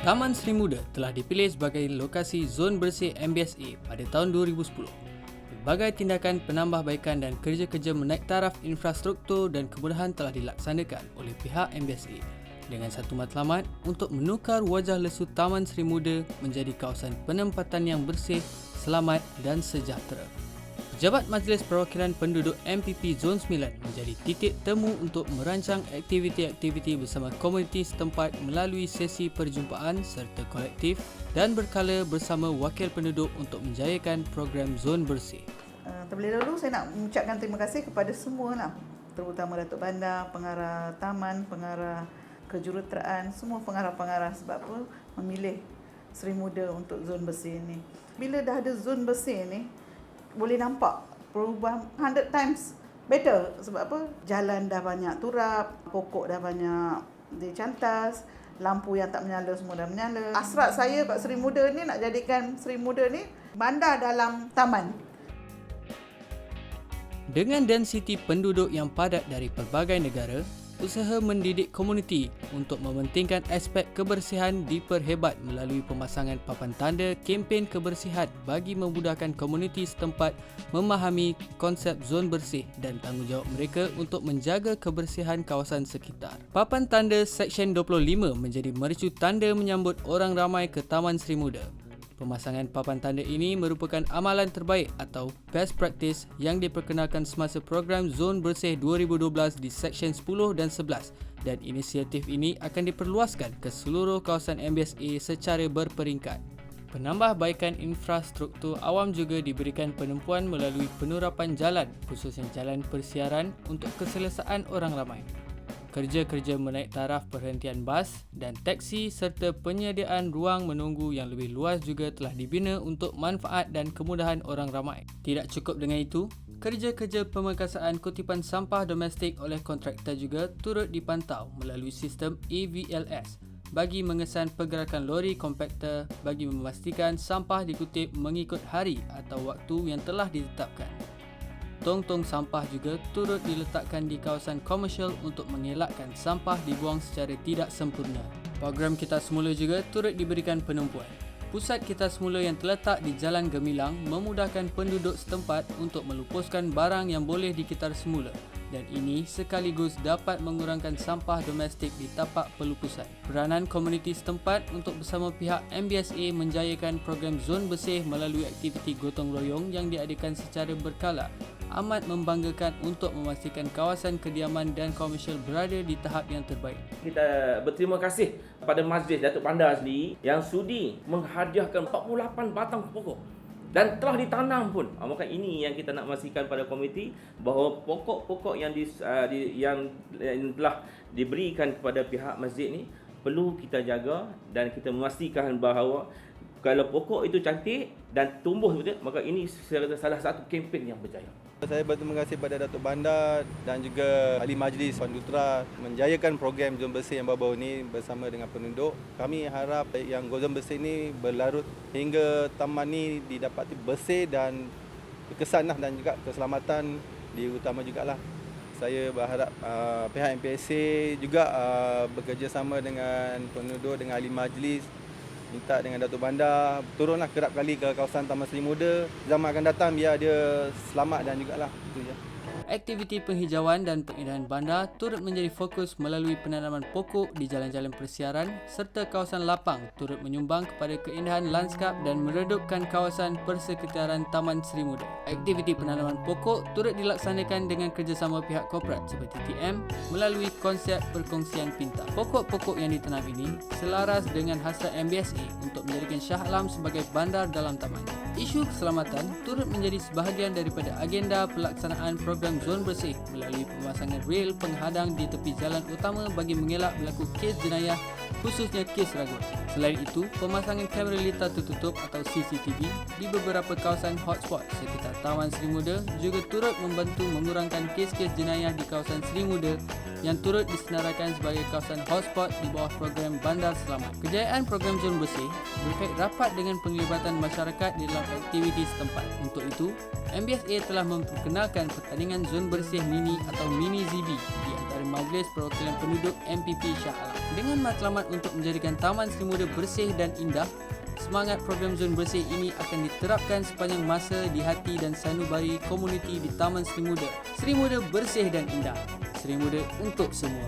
Taman Seri Muda telah dipilih sebagai lokasi zon bersih MBSA pada tahun 2010. Pelbagai tindakan penambahbaikan dan kerja-kerja menaik taraf infrastruktur dan kemudahan telah dilaksanakan oleh pihak MBSA dengan satu matlamat untuk menukar wajah lesu Taman Seri Muda menjadi kawasan penempatan yang bersih, selamat dan sejahtera. Pejabat Majlis Perwakilan Penduduk MPP Zon 9 menjadi titik temu untuk merancang aktiviti-aktiviti bersama komuniti setempat melalui sesi perjumpaan serta kolektif dan berkala bersama wakil penduduk untuk menjayakan program Zon Bersih. Terlebih dahulu saya nak mengucapkan terima kasih kepada semua terutama Datuk Bandar, pengarah taman, pengarah kejuruteraan, semua pengarah-pengarah sebab apa memilih Seri Muda untuk zon bersih ini. Bila dah ada zon bersih ni, boleh nampak perubahan 100 times better. Sebab apa? Jalan dah banyak turap, pokok dah banyak dicantas, lampu yang tak menyala semua dah menyala. Hasrat saya kat Seri Muda ni nak jadikan Seri Muda ni bandar dalam taman. Dengan densiti penduduk yang padat dari pelbagai negara, usaha mendidik komuniti untuk mementingkan aspek kebersihan diperhebat melalui pemasangan papan tanda kempen kebersihan bagi memudahkan komuniti setempat memahami konsep zon bersih dan tanggungjawab mereka untuk menjaga kebersihan kawasan sekitar. Papan tanda Seksyen 25 menjadi mercu tanda menyambut orang ramai ke Taman Seri Muda. Pemasangan papan tanda ini merupakan amalan terbaik atau best practice yang diperkenalkan semasa program Zon Bersih 2012 di Seksyen 10 dan 11 dan inisiatif ini akan diperluaskan ke seluruh kawasan MBSA secara berperingkat. Penambahbaikan infrastruktur awam juga diberikan penumpuan melalui penurapan jalan, khususnya jalan persiaran untuk keselesaan orang ramai. Kerja-kerja menaik taraf perhentian bas dan teksi serta penyediaan ruang menunggu yang lebih luas juga telah dibina untuk manfaat dan kemudahan orang ramai. Tidak cukup dengan itu, kerja-kerja pemekasaan kutipan sampah domestik oleh kontraktor juga turut dipantau melalui sistem AVLS bagi mengesan pergerakan lori kompakter bagi memastikan sampah dikutip mengikut hari atau waktu yang telah ditetapkan. Tong-tong sampah juga turut diletakkan di kawasan komersial untuk mengelakkan sampah dibuang secara tidak sempurna. Program Kita Semula juga turut diberikan penumpuan. Pusat Kita Semula yang terletak di Jalan Gemilang memudahkan penduduk setempat untuk melupuskan barang yang boleh dikitar semula dan ini sekaligus dapat mengurangkan sampah domestik di tapak pelupusan. Peranan komuniti setempat untuk bersama pihak MBSA menjayakan program Zon Bersih melalui aktiviti gotong royong yang diadakan secara berkala amat membanggakan untuk memastikan kawasan kediaman dan komersial berada di tahap yang terbaik. Kita berterima kasih kepada Majlis Datuk Bandar sendiri yang sudi menghadiahkan 48 batang pokok dan telah ditanam pun. Maka ini yang kita nak memastikan pada komiti bahawa pokok-pokok yang telah diberikan kepada pihak masjid ni perlu kita jaga dan kita memastikan bahawa kalau pokok itu cantik dan tumbuh betul, maka ini salah satu kempen yang berjaya. Saya berterima kasih kepada Datuk Bandar dan juga Ahli Majlis Pandutra menjayakan program Zon Bersih yang baru-baru ini bersama dengan penduduk. Kami harap yang Zon Bersih ini berlarut hingga taman ini didapati bersih dan berkesan dan juga keselamatan diutama jugalah. Saya berharap pihak MPSA juga bekerjasama dengan penduduk, dengan Ahli Majlis, minta dengan Datuk Bandar turunlah kerap kali ke kawasan Taman Seri Muda zaman akan datang biar dia selamat dan jugalah itu je. Aktiviti penghijauan dan pengindahan bandar turut menjadi fokus melalui penanaman pokok di jalan-jalan persiaran serta kawasan lapang turut menyumbang kepada keindahan landskap dan meredupkan kawasan persekitaran Taman Seri Muda. Aktiviti penanaman pokok turut dilaksanakan dengan kerjasama pihak korporat seperti TM melalui konsep perkongsian pintar. Pokok-pokok yang ditanam ini selaras dengan hasrat MBSA untuk menjadikan Shah Alam sebagai bandar dalam taman. Isu keselamatan turut menjadi sebahagian daripada agenda pelaksanaan program Zon Bersih melalui pemasangan rel penghadang di tepi jalan utama bagi mengelak berlaku kes jenayah khususnya kes ragut. Selain itu, pemasangan kamera litar tertutup atau CCTV di beberapa kawasan hotspot sekitar Taman Seri Muda juga turut membantu mengurangkan kes-kes jenayah di kawasan Seri Muda yang turut disenaraikan sebagai kawasan hotspot di bawah program Bandar Selamat. Kejayaan program Zon Bersih berkait rapat dengan penglibatan masyarakat di dalam aktiviti setempat. Untuk itu, MBSA telah memperkenalkan pertandingan Zon Bersih Mini atau Mini ZB di antara daripada Majlis Perwakilan Penduduk MPP Shah Alam. Dengan matlamat untuk menjadikan Taman Seri Muda bersih dan indah, semangat program Zon Bersih ini akan diterapkan sepanjang masa di hati dan sanubari komuniti di Taman Seri Muda. Seri Muda bersih dan indah. Seri Muda untuk semua.